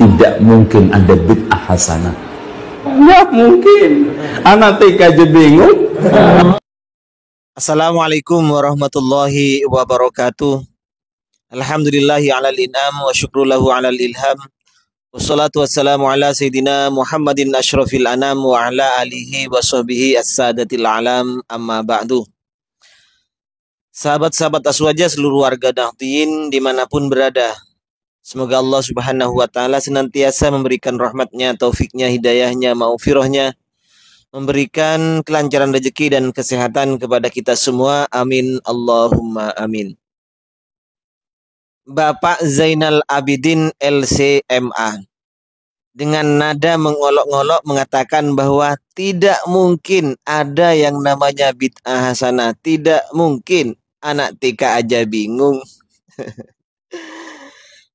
tidak mungkin ada bid'ah hasanah. Nggak mungkin. Anak TK aja bingung. Assalamualaikum warahmatullahi wabarakatuh. Alhamdulillahi ala al-in'am wa syukrulahu ala al-ilham. Wassalatu wassalamu ala sayyidina Muhammadin asyrafil anam wa ala alihi wa sahbihi as-sadatil alam, amma ba'du. Sahabat-sahabat Aswaja, seluruh warga Nahdliyin dimanapun berada, semoga Allah subhanahu wa ta'ala senantiasa memberikan rahmatnya, taufiknya, hidayahnya, maufirahnya, memberikan kelancaran rezeki dan kesehatan kepada kita semua. Amin, Allahumma amin. Bapak Zainal Abidin LCMA dengan nada mengolok-olok mengatakan bahwa tidak mungkin ada yang namanya bid'ah hasanah. Tidak mungkin, anak TK aja bingung.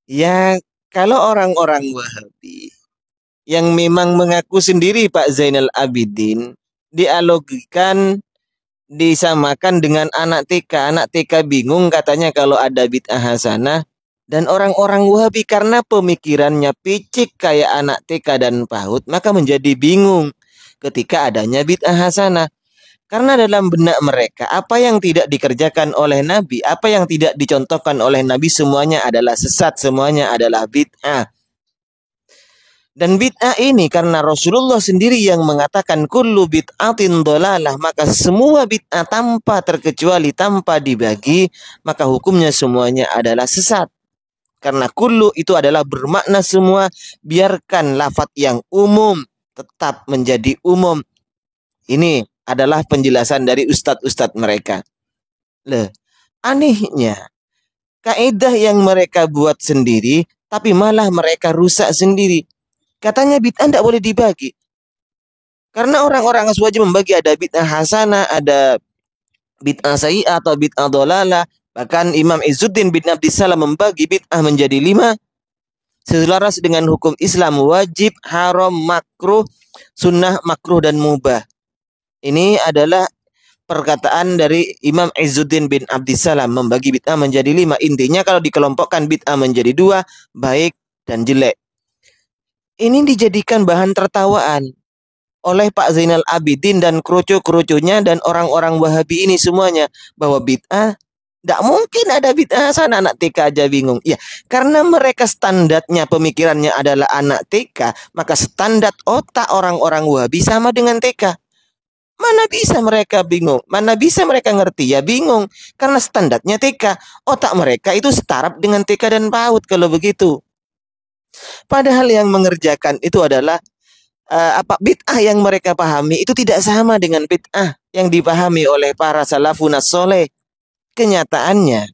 Ya, kalau orang-orang Wahabi yang memang mengaku sendiri Pak Zainal Abidin dialogikan, disamakan dengan anak TK. Anak TK bingung katanya kalau ada bid'ah hasanah. Dan orang-orang Wahabi karena pemikirannya picik kayak anak TK dan PAUD, maka menjadi bingung ketika adanya bid'ah hasanah. Karena dalam benak mereka, apa yang tidak dikerjakan oleh Nabi, apa yang tidak dicontohkan oleh Nabi, semuanya adalah sesat, semuanya adalah bid'ah. Dan bid'ah ini karena Rasulullah sendiri yang mengatakan kullu bid'atin dhalalah, maka semua bid'ah tanpa terkecuali, tanpa dibagi, maka hukumnya semuanya adalah sesat. Karena kullu itu adalah bermakna semua, biarkan lafaz yang umum tetap menjadi umum. Ini adalah penjelasan dari ustadz-ustadz mereka. Loh, anehnya kaidah yang mereka buat sendiri, tapi malah mereka rusak sendiri. Katanya bid'ah tidak boleh dibagi. Karena orang-orang Aswaja membagi ada bid'ah hasanah, ada bid'ah sayyi'ah atau bid'ah dhalalah. Bahkan Imam Izzuddin bin Abdissalam membagi bid'ah menjadi 5. Selaras dengan hukum Islam: wajib, haram, makruh, sunnah, makruh, dan mubah. Ini adalah perkataan dari Imam Izzuddin bin Abdissalam, membagi bid'ah menjadi 5. Intinya kalau dikelompokkan bid'ah menjadi 2, baik dan jelek. Ini dijadikan bahan tertawaan oleh Pak Zainal Abidin dan kerucu-kerucunya dan orang-orang Wahabi ini semuanya, bahwa bid'ah tidak mungkin ada bid'ah hasanah, anak TK aja bingung. Ya, karena mereka standarnya pemikirannya adalah anak TK, maka standar otak orang-orang Wahabi sama dengan TK. Mana bisa mereka bingung? Mana bisa mereka ngerti? Ya bingung, karena standarnya TK. Otak mereka itu setaraf dengan TK dan PAUD kalau begitu. Padahal yang mengerjakan itu adalah bid'ah yang mereka pahami itu tidak sama dengan bid'ah yang dipahami oleh para salafun as-soleh. Kenyataannya,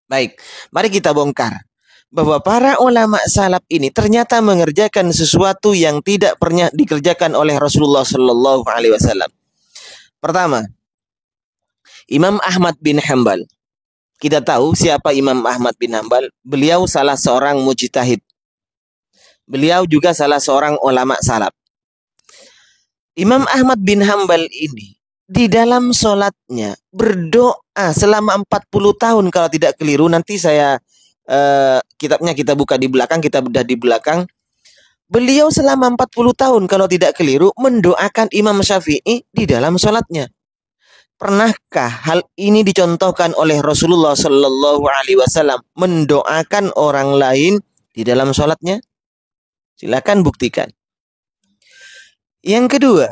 baik, mari kita bongkar bahwa para ulama salaf ini ternyata mengerjakan sesuatu yang tidak pernah dikerjakan oleh Rasulullah Shallallahu Alaihi Wasallam. Pertama, Imam Ahmad bin Hanbal. Kita tahu siapa Imam Ahmad bin Hanbal. Beliau salah seorang mujtahid. Beliau juga salah seorang ulama salaf. Imam Ahmad bin Hanbal ini di dalam sholatnya berdoa selama 40 tahun kalau tidak keliru. Nanti saya kitabnya kita buka di belakang, kita bedah di belakang. Beliau selama 40 tahun kalau tidak keliru mendoakan Imam Syafi'i di dalam sholatnya. Pernahkah hal ini dicontohkan oleh Rasulullah Shallallahu Alaihi Wasallam mendoakan orang lain di dalam sholatnya? Silakan buktikan. Yang kedua,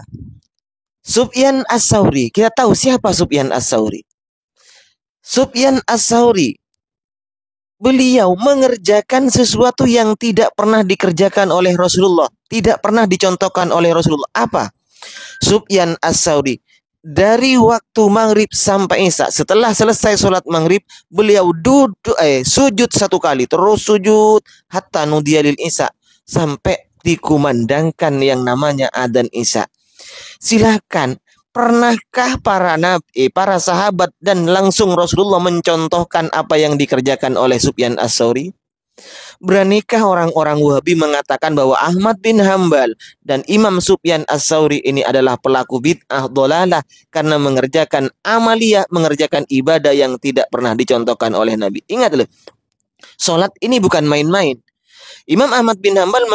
Sufyan Ats-Tsauri. Kita tahu siapa Sufyan Ats-Tsauri. Sufyan Ats-Tsauri, beliau mengerjakan sesuatu yang tidak pernah dikerjakan oleh Rasulullah, tidak pernah dicontohkan oleh Rasulullah. Apa? Sufyan Ats-Tsauri dari waktu maghrib sampai isya, setelah selesai sholat maghrib, beliau sujud 1 kali, terus sujud hatta nudiya lil isya, sampai dikumandangkan yang namanya adzan isya. Silakan, pernahkah para sahabat dan langsung Rasulullah mencontohkan apa yang dikerjakan oleh Sufyan Ats-Tsauri? Beranikah orang-orang Wahabi mengatakan bahwa Ahmad bin Hanbal dan Imam Sufyan Ats-Tsauri ini adalah pelaku bid'ah dhalalah karena mengerjakan amaliyah, mengerjakan ibadah yang tidak pernah dicontohkan oleh Nabi? Ingat loh, sholat ini bukan main-main. Imam Ahmad bin Hambal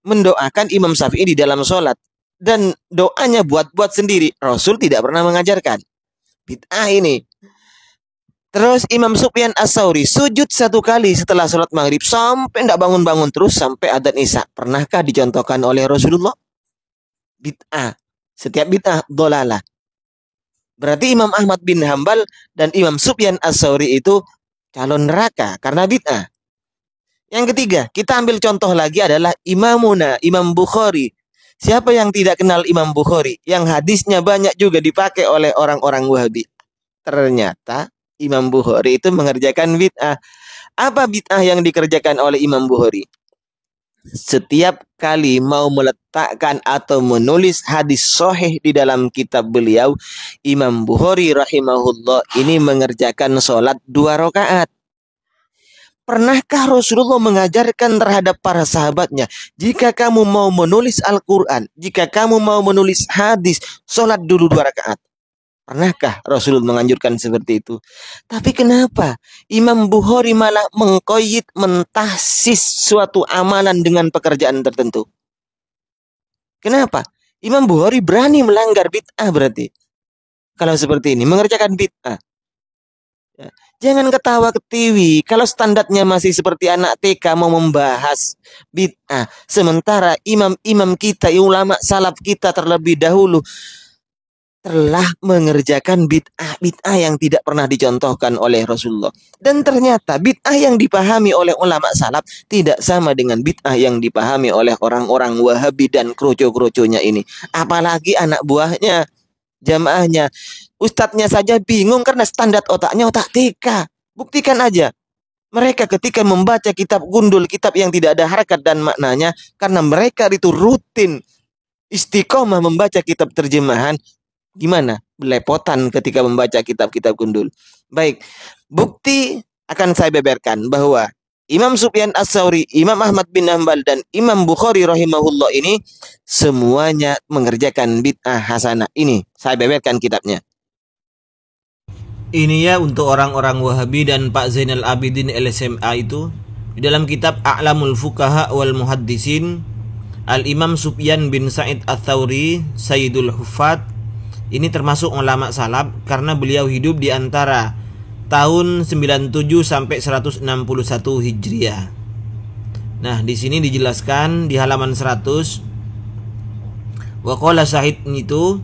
mendoakan Imam Syafi'i di dalam sholat. Dan doanya buat-buat sendiri. Rasul tidak pernah mengajarkan. Bid'ah ini. Terus Imam Sufyan Ats-Tsauri sujud 1 kali setelah sholat maghrib sampai tidak bangun-bangun terus sampai adzan isya. Pernahkah dicontohkan oleh Rasulullah? Bid'ah. Setiap bid'ah dhalalah. Berarti Imam Ahmad bin Hambal dan Imam Sufyan Ats-Tsauri itu calon neraka karena bid'ah. Yang ketiga, kita ambil contoh lagi adalah Imamuna, Imam Bukhari. Siapa yang tidak kenal Imam Bukhari? Yang hadisnya banyak juga dipakai oleh orang-orang Wahabi. Ternyata Imam Bukhari itu mengerjakan bid'ah. Apa bid'ah yang dikerjakan oleh Imam Bukhari? Setiap kali mau meletakkan atau menulis hadis sahih di dalam kitab beliau, Imam Bukhari rahimahullah ini mengerjakan sholat 2 rakaat. Pernahkah Rasulullah mengajarkan terhadap para sahabatnya, jika kamu mau menulis Al-Quran, jika kamu mau menulis hadis, sholat dulu 2 rakaat? Pernahkah Rasul menganjurkan seperti itu? Tapi kenapa Imam Bukhari malah mengkoyit, mentahsis suatu amalan dengan pekerjaan tertentu? Kenapa? Imam Bukhari berani melanggar bid'ah berarti. Kalau seperti ini, mengerjakan bid'ah. Ya. Jangan ketawa ketiwi kalau standarnya masih seperti anak TK mau membahas bid'ah. Sementara imam-imam kita, ulama salaf kita terlebih dahulu telah mengerjakan bid'ah yang tidak pernah dicontohkan oleh Rasulullah. Dan ternyata bid'ah yang dipahami oleh ulama salaf tidak sama dengan bid'ah yang dipahami oleh orang-orang Wahabi dan kroco-kroconya ini. Apalagi anak buahnya, jamaahnya. Ustadznya saja bingung karena standar otaknya otak TK. Buktikan aja. Mereka ketika membaca kitab gundul, kitab yang tidak ada harakat dan maknanya, karena mereka itu rutin istiqomah membaca kitab terjemahan, gimana? Belepotan ketika membaca kitab-kitab gundul. Baik, bukti akan saya beberkan bahwa Imam Sufyan Ats-Tsauri, Imam Ahmad bin Hambal, dan Imam Bukhari rahimahullah ini semuanya mengerjakan bid'ah hasanah. Ini saya beberkan kitabnya. Ini ya untuk orang-orang Wahabi dan Pak Zainal Abidin LSMA itu. Di dalam kitab A'lamul Fuqaha wal Muhaddisin, Al-Imam Sufyan bin Sa'id Ats-Tsauri, Sayyidul Huffaz, ini termasuk ulama salaf karena beliau hidup di antara tahun 97 sampai 161 Hijriah. Nah, di sini dijelaskan di halaman 100, wa qala Sa'id itu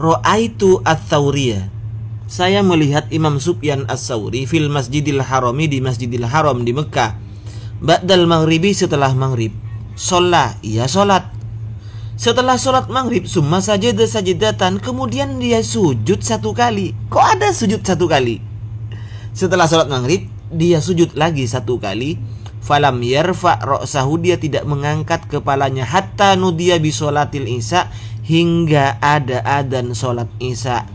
ra'aitu Ats-Tsauriyah. Saya melihat Imam Sufyan Ats-Tsauri fil Masjidil Harami, di Masjidil Haram di Mekah. Ba'dal maghribi, setelah maghrib. Sholat, ia sholat. Setelah sholat maghrib, summa sajadatan, kemudian dia sujud 1 kali. Kok ada sujud 1 kali? Setelah sholat maghrib, dia sujud lagi 1 kali. Falam yarfa ra'sahu, dia tidak mengangkat kepalanya hatta nudiya bi sholatil isya, hingga ada adzan sholat isya.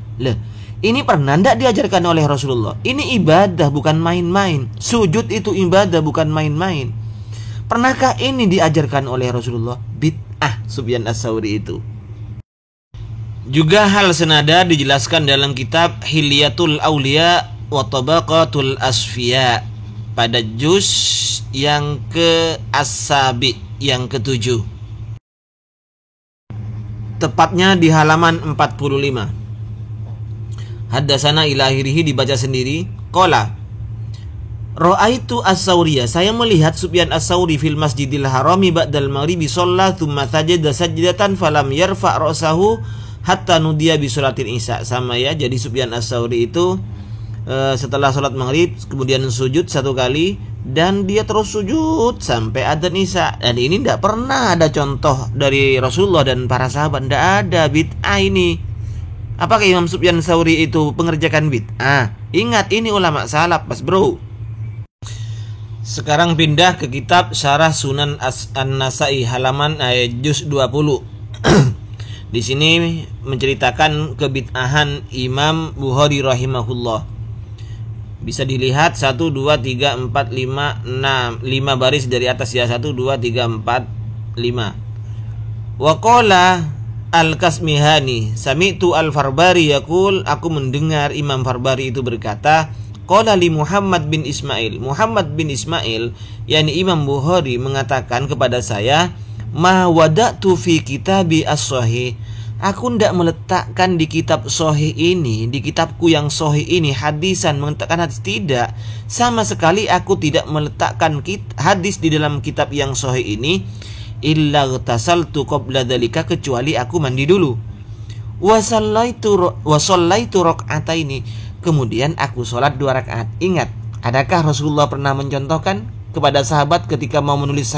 Ini pernah tidak diajarkan oleh Rasulullah? Ini ibadah bukan main-main. Sujud itu ibadah bukan main-main. Pernahkah ini diajarkan oleh Rasulullah? Bid'ah Sufyan Ats-Tsauri itu. Juga hal senada dijelaskan dalam kitab Hilyatul Auliya wa Tabaqatul Asfiya pada juz yang ke-as-sabi, yang ke-7. Tepatnya di halaman 45. Haddasana ila akhirih, dibaca sendiri. Qala ra'aitu Ats-Tsauriyah, saya melihat Sufyan Ats-Tsauri fil Masjidil Harami ba'dal maghribi shalla tsumma sajada sajdatan falam yarfa ra'sahu hatta nudiya bi sholatil isya. Sama ya, jadi Sufyan Ats-Tsauri itu setelah sholat maghrib kemudian sujud 1 kali dan dia terus sujud sampai adzan isya. Dan ini tidak pernah ada contoh dari Rasulullah dan para sahabat, tidak ada. Bid'ah ini. Apakah Imam Sufyan Ats-Tsauri itu pengerjakan bid'ah? Ingat, ini ulama salaf, Mas Bro. Sekarang pindah ke kitab Syarah Sunan An-Nasa'i halaman juz 20. Di sini menceritakan kebid'ahan Imam Bukhari rahimahullah. Bisa dilihat 1 2 3 4 5 6 5 baris dari atas ya. 1 2 3 4 5. Wa qala Al-Kasmihani, sami'tu Al-Farbari yaqul, aku mendengar Imam Farbari itu berkata, qala li Muhammad bin Ismail. Muhammad bin Ismail yakni Imam Bukhari mengatakan kepada saya, ma wada'tu fi kitabi as-sahih. Aku tidak meletakkan di kitab sahih ini, di kitabku yang sahih ini hadisan, meletakkan hadis, tidak. Sama sekali aku tidak meletakkan hadis di dalam kitab yang sahih ini, illa ghtasaltu qabla dzalika, kecuali aku mandi dulu. Wa shallaitu raka'ataini, kemudian aku sholat 2 rakaat. Ingat, adakah Rasulullah pernah mencontohkan kepada sahabat ketika mau menulis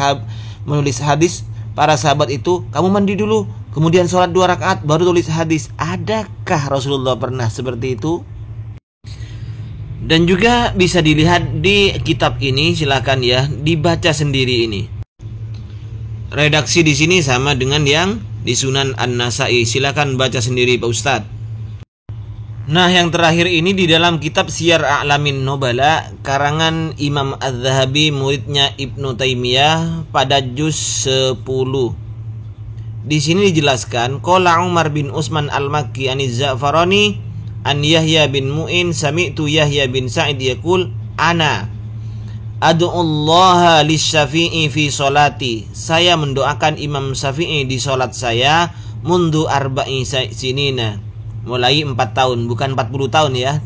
hadis, para sahabat itu, kamu mandi dulu, kemudian sholat 2 rakaat, baru tulis hadis? Adakah Rasulullah pernah seperti itu? Dan juga bisa dilihat di kitab ini, silakan ya dibaca sendiri ini. Redaksi di sini sama dengan yang di Sunan An-Nasai. Silakan baca sendiri Pak Ustadz. Nah, yang terakhir ini di dalam kitab Siyar A'lamin Nubala karangan Imam Az-Zahabi, muridnya Ibnu Taimiyah, pada juz 10. Di sini dijelaskan, qala Umar bin Utsman Al-Makki aniz Za'farani an Yahya bin Mu'in sami'tu Yahya bin Sa'id yaqul ana ad'ullaha lisyafi'i fi sholati. Saya mendoakan Imam Syafi'i di salat saya mundu arba'i sinina, mulai 4 tahun, bukan 40 tahun ya.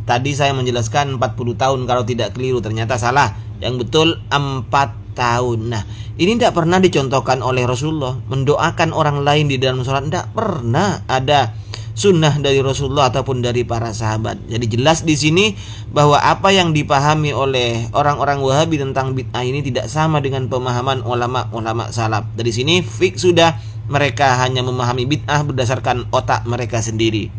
Tadi saya menjelaskan 40 tahun, kalau tidak keliru, ternyata salah. Yang betul 4 tahun. Nah, ini tidak pernah dicontohkan oleh Rasulullah mendoakan orang lain di dalam sholat. Tidak pernah ada sunnah dari Rasulullah ataupun dari para sahabat. Jadi jelas di sini bahwa apa yang dipahami oleh orang-orang Wahabi tentang bid'ah ini tidak sama dengan pemahaman ulama-ulama salaf. Dari sini fix sudah mereka hanya memahami bid'ah berdasarkan otak mereka sendiri.